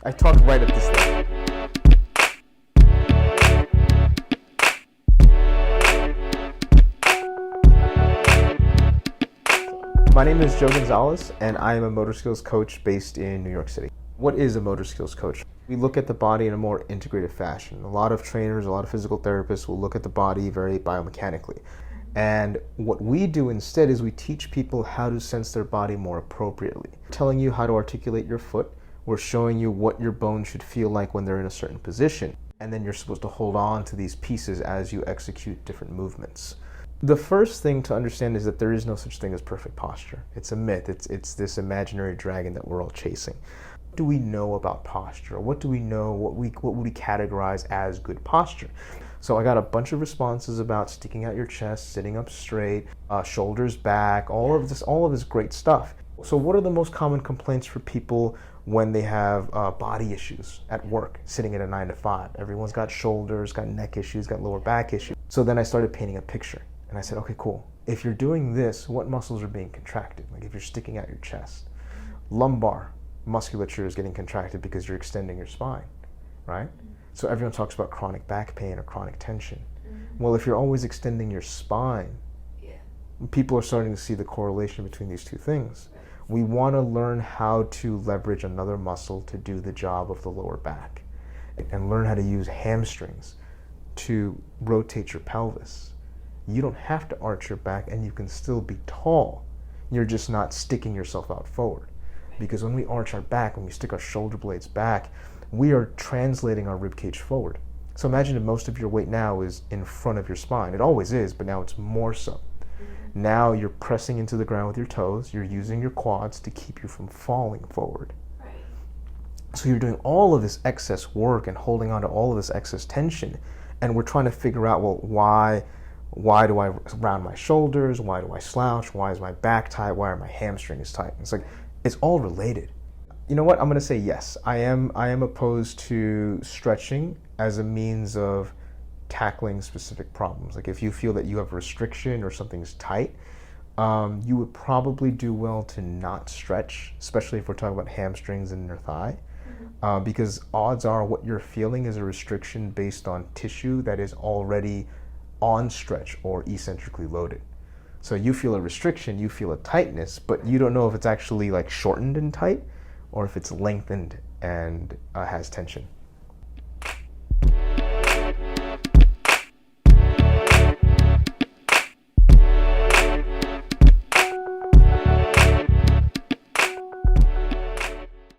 I talked right at this thing. My name is Joe Gonzalez, and I am a motor skills coach based in New York City. What is a motor skills coach? We look at the body in a more integrated fashion. A lot of trainers, a lot of physical therapists will look at the body very biomechanically. And what we do instead is we teach people how to sense their body more appropriately. Telling you how to articulate your foot, we're showing you what your bones should feel like when they're in a certain position. And then you're supposed to hold on to these pieces as you execute different movements. The first thing to understand is that there is no such thing as perfect posture. It's a myth. It's this imaginary dragon that we're all chasing. What do we know about posture? What do we know? What would we categorize as good posture? So I got a bunch of responses about sticking out your chest, sitting up straight, shoulders back, all of this great stuff. So what are the most common complaints for people when they have body issues at work, sitting at a 9 to 5? Everyone's got shoulders, got neck issues, got lower back issues. So then I started painting a picture. And I said, okay, cool. If you're doing this, what muscles are being contracted? Like if you're sticking out your chest. Lumbar musculature is getting contracted because you're extending your spine, right? So everyone talks about chronic back pain or chronic tension. Well, if you're always extending your spine, people are starting to see the correlation between these two things. We want to learn how to leverage another muscle to do the job of the lower back and learn how to use hamstrings to rotate your pelvis. You don't have to arch your back and you can still be tall. You're just not sticking yourself out forward. Because when we arch our back, when we stick our shoulder blades back, we are translating our rib cage forward. So imagine if most of your weight now is in front of your spine. It always is, but now it's more so. Now you're pressing into the ground with your toes. You're using your quads to keep you from falling forward. So you're doing all of this excess work and holding on to all of this excess tension. And we're trying to figure out, well, why do I round my shoulders? Why do I slouch? Why is my back tight? Why are my hamstrings tight? It's like, it's all related. You know what? I'm going to say yes. I am opposed to stretching as a means of tackling specific problems. Like if you feel that you have a restriction or something's tight, you would probably do well to not stretch, especially if we're talking about hamstrings and your thigh, because odds are what you're feeling is a restriction based on tissue that is already on stretch or eccentrically loaded. So you feel a restriction, you feel a tightness, but you don't know if it's actually like shortened and tight or if it's lengthened and has tension.